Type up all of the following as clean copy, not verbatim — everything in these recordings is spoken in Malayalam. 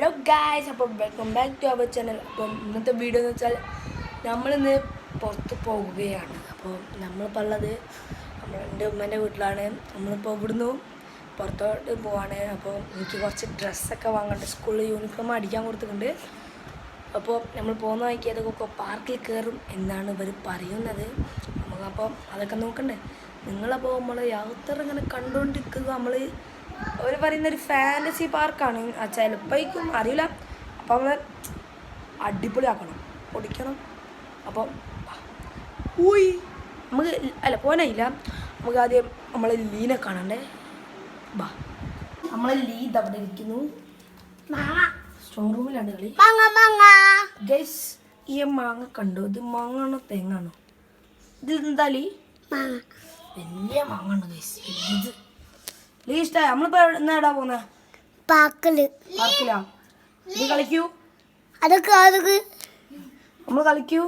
ഹലോ ഗായ്സ്, അപ്പം welcome back to our channel. അപ്പം ഇന്നത്തെ വീഡിയോ എന്ന് വെച്ചാൽ നമ്മളിന്ന് പുറത്ത് പോവുകയാണ്. അപ്പോൾ നമ്മളിപ്പോൾ ഉള്ളത് എൻ്റെ ഉമ്മേൻ്റെ വീട്ടിലാണ്. നമ്മളിപ്പോൾ ഇവിടുന്ന് പുറത്തോട്ട് പോവാണ്. അപ്പോൾ എനിക്ക് കുറച്ച് ഡ്രസ്സൊക്കെ വാങ്ങേണ്ട, സ്കൂളിൽ യൂണിഫോം അടിക്കാൻ കൊടുത്തിട്ടുണ്ട്. അപ്പോൾ നമ്മൾ പോകുന്ന വഴിക്ക് അതൊക്കെ പാർക്കിൽ കയറും എന്നാണ് ഇവർ പറയുന്നത്. നമുക്കപ്പോൾ അതൊക്കെ നോക്കണ്ടേ. നിങ്ങളപ്പോൾ നമ്മൾ യാത്ര ഇങ്ങനെ കണ്ടുകൊണ്ടിരിക്കുക. അവർ പറയുന്നൊരു ഫാൻറ്റസി പാർക്കാണ്. ചിലപ്പോഴേക്കും അറിയില്ല. അപ്പോൾ നമ്മൾ അടിപൊളിയാക്കണം, പൊടിക്കണം. അപ്പം ഊയ് നമുക്ക് പോകാനായില്ല. നമുക്ക് ആദ്യം നമ്മൾ ലീനെ കാണണ്ടേ. ബാ, നമ്മൾ ലീ അവിടെ ഇരിക്കുന്നു. സ്റ്റോർ റൂമിലാണ് കളി. ഗൈസ്, ഈ മാങ്ങ കണ്ടോ? ഇത് മാങ്ങാണോ തേങ്ങാണോ? ഇത് എന്താ ലീ? വലിയ മാങ്ങ ഉണ്ട് ഗൈസ്. ഇത് ലീ ഇഷ്ടമായി. നമ്മളിപ്പോ എന്നാടാ പോകുന്നത്? പാർക്കിലാ. ഇത് കളിക്കൂ. നമ്മൾ കളിക്കൂ.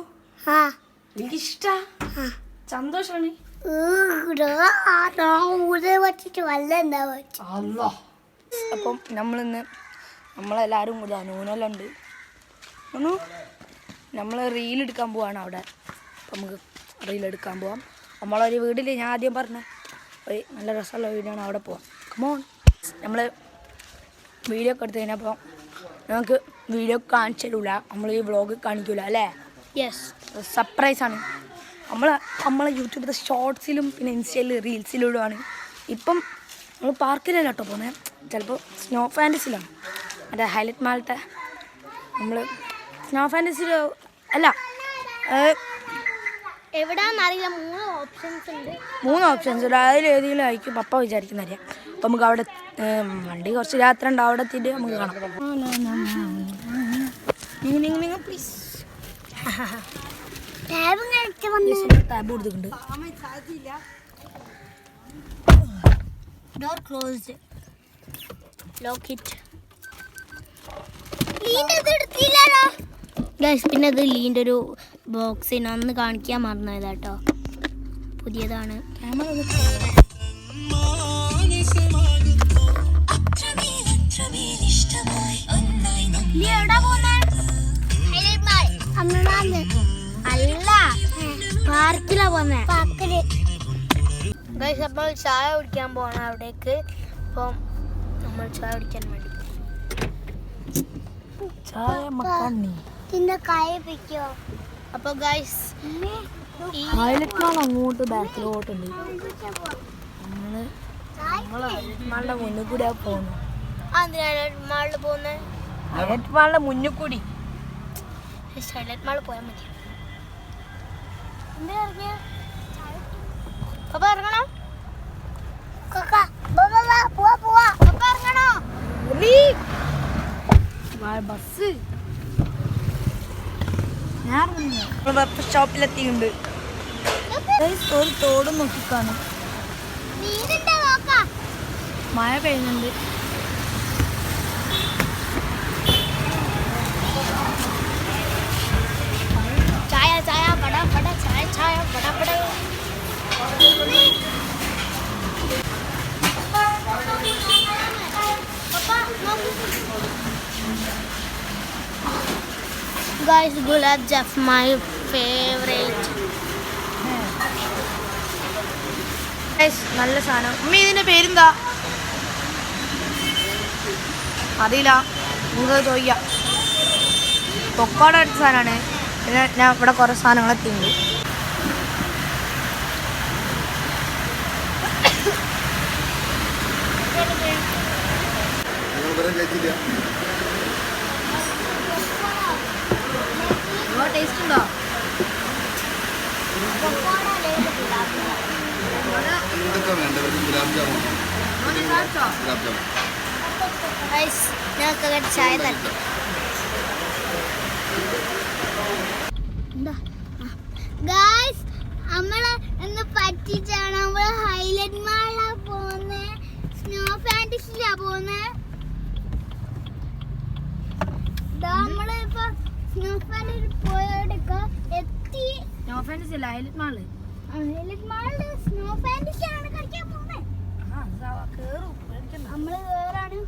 എനിക്ക് ഇഷ്ടാ, സന്തോഷാണ്. അപ്പം നമ്മളിന്ന് നമ്മളെല്ലാവരും കൂടി നൂനെല്ലാം ഉണ്ട്. നമ്മൾ റീലെടുക്കാൻ പോവാണ് അവിടെ. അപ്പം നമുക്ക് റീലെടുക്കാൻ പോവാം. നമ്മളൊരു വീട്ടിൽ ഞാൻ ആദ്യം പറഞ്ഞ ഒരു നല്ല രസമുള്ള വീഡിയോ ആണ്. അവിടെ പോവാം. കമോൺ. നമ്മൾ വീഡിയോ ഒക്കെ എടുത്ത് കഴിഞ്ഞപ്പോൾ നമുക്ക് വീഡിയോ കാണിച്ചു തരില്ല. നമ്മൾ ഈ വ്ളോഗ് കാണിക്കില്ല അല്ലേ? യെസ്, സർപ്രൈസാണ്. നമ്മളെ യൂട്യൂബിലത്തെ ഷോർട്സിലും പിന്നെ ഇൻസ്റ്റയിൽ റീൽസിലും ഇടുവാണ്. ഇപ്പം നമ്മൾ പാർക്കിലല്ല കേട്ടോ പോകുന്നത്. ചിലപ്പോൾ സ്നോ ഫാൻറ്റസിയിലാണ്, മറ്റേ ഹൈലൈറ്റ് മാളത്തെ. നമ്മൾ സ്നോ ഫാൻറ്റസിയിൽ അല്ല, എവിടാന്നറിയില്ല. 3 ഓപ്ഷൻസ് ഉണ്ട്. അതിലേതെങ്കിലും ആയിരിക്കും പപ്പ വിചാരിക്കുന്ന അറിയാം. അപ്പം നമുക്ക് അവിടെ വണ്ടി കുറച്ച് യാത്ര ഉണ്ട്. അവിടെ എത്തിയിട്ട് നമുക്ക് കാണാം. പ്ലീസ്. ടാബ് കൊടുത്തിട്ടുണ്ട്. Door closed. Lock it. Guys, പിന്നെ അത് ലീൻ്റെ ഒരു ബോക്സിന് അന്ന് കാണിക്കാൻ മറന്നതാ കേട്ടോ. പുതിയതാണ്. അല്ല, പാർക്കിലാ പോന്നെ. ഗൈസ്, അപ്പോൾ ചായ കുടിക്കാൻ പോകണം അവിടേക്ക്. അപ്പം നമ്മൾ ചായ കുടിക്കാൻ വേണ്ടി അപ്പൊ ഗൈസ് അങ്ങോട്ട് ബാക്കിലോട്ടുണ്ട്. നമ്മളെ മുന്നിൽ കൂടിയാ പോകുന്നു. മാളില് പോകുന്നത് ഹൈലൈറ്റ് മാളിന്റെ മുന്നിൽ കൂടി. ഹൈലൈറ്റ് മാള് പോയാൽ മതി. പപ്പ ഇറങ്ങണോ? ബസ് ഷോപ്പിലെത്തിയുണ്ട്. ഒരു തോടും നോക്കിക്കാണും. മഴ പെയ്യുന്നുണ്ട്. ചായ ചായ പട പട ചായ ചായ പട പട. Guys, gulab jamun my favorite. Guys, നല്ല സാധനം. അമ്മ ഇതിന്റെ പേരെന്താ അറിയില്ല, നിങ്ങൾക്ക് ചോദിക്കാം. പൊക്കോട അടുത്ത സാധനമാണ്. പിന്നെ ഞാൻ ഇവിടെ കുറേ സാധനങ്ങൾ എത്തിയിട്ടുണ്ട്. ടേസ്റ്റ് ഉണ്ടോ? ഞങ്ങൾക്ക് ചായ തട്ടി. ഗായ്സ്, നമ്മളെ ഒന്ന് പറ്റിച്ചാണ്. നമ്മള് ഹൈലൈറ്റ് മാളിലാ പോന്നെ, സ്നോ ഫാൻറ്റസിയിലാ പോന്നെ. നമ്മളിപ്പോ സ്നോ ഫാൻറ്റസി പോയോടൊക്കെ എത്തി. സ്നോ ഫാൻറ്റസി അല്ല, ഹൈലൈറ്റ് മാള്. ഹൈലൈറ്റ് മാളില് സ്നോ ഫാൻറ്റസി ആണ് കളിക്കാൻ പോകുന്നത്. നമ്മള് വേറാണ്.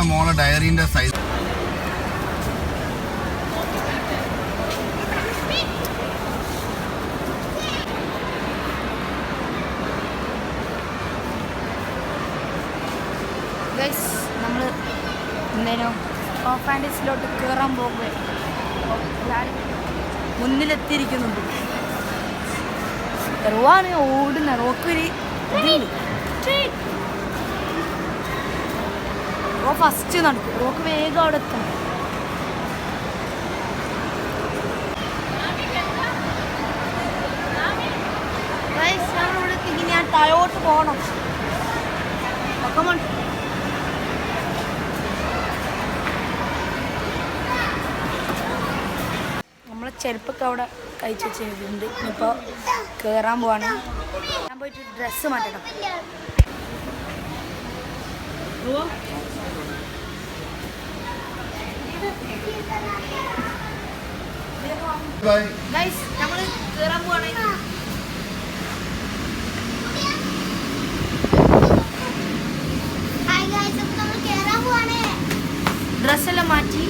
നമ്മളെ മോളെ ഡയറിന്റെ സൈസ്. നമ്മൾ എന്തേലും ഓഫാൻഡീസിലോട്ട് കയറാൻ പോകുക. മുന്നിലെത്തിയിരിക്കുന്നുണ്ട്. റോവാണ് ഓടുന്ന റോക്കൊരു റോ ഫസ്റ്റ് നടക്കും. റോക്ക് വേഗം അവിടെ എത്തണം. നമ്മളിവിടെ എത്തി. ഞാൻ താഴോട്ട് പോകണം. നമ്മളെ ചെരുപ്പൊക്കെ അവിടെ കഴിച്ച് വെച്ചിട്ടുണ്ട്. ഇപ്പോൾ കയറാൻ പോവാണ്. ഞാൻ പോയിട്ട് ഡ്രസ്സ് മാറ്റണം. ഗൈസ് നമ്മൾ കയറാൻ പോവാണ്. ഡ്രസ്സെല്ലാം മാറ്റി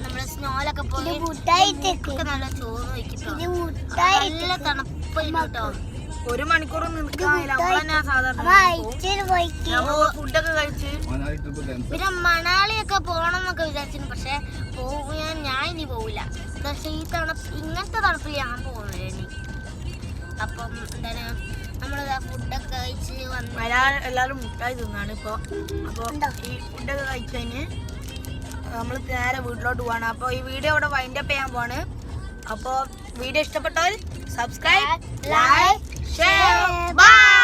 നമ്മള് സ്നോലൊക്കെ പോയി നല്ല ചോറ് വയ്ക്കിട്ടോ. നല്ല തണുപ്പോ. 1 മണിക്കൂർ നിൽക്കാനില്ല. ഫുഡൊക്കെ കഴിച്ച് പിന്നെ മണാലിയൊക്കെ പോണം എന്നൊക്കെ വിചാരിച്ചിരുന്നു. പക്ഷെ ഞാൻ ഇനി പോവില്ല. പക്ഷെ ഈ ഇങ്ങനത്തെ തണുപ്പിൽ ഞാൻ പോകുന്നില്ല ഇനി. അപ്പം എന്താണ് നമ്മളിതാ ഫുഡൊക്കെ കഴിച്ച് എല്ലാവരും മുട്ടായി തിന്നാണ് ഇപ്പോൾ. അപ്പോൾ ഈ ഫുഡൊക്കെ കഴിച്ചതിന് നമ്മൾ നേരെ വീട്ടിലോട്ട് പോവാണ്. അപ്പോൾ ഈ വീഡിയോ ഇവിടെ വൈൻഡപ്പ് ചെയ്യാൻ പോവാണ്. അപ്പോൾ വീഡിയോ ഇഷ്ടപ്പെട്ടാൽ സബ്സ്ക്രൈബ്, ലൈക്ക്, ഷെയർ, ബൈ.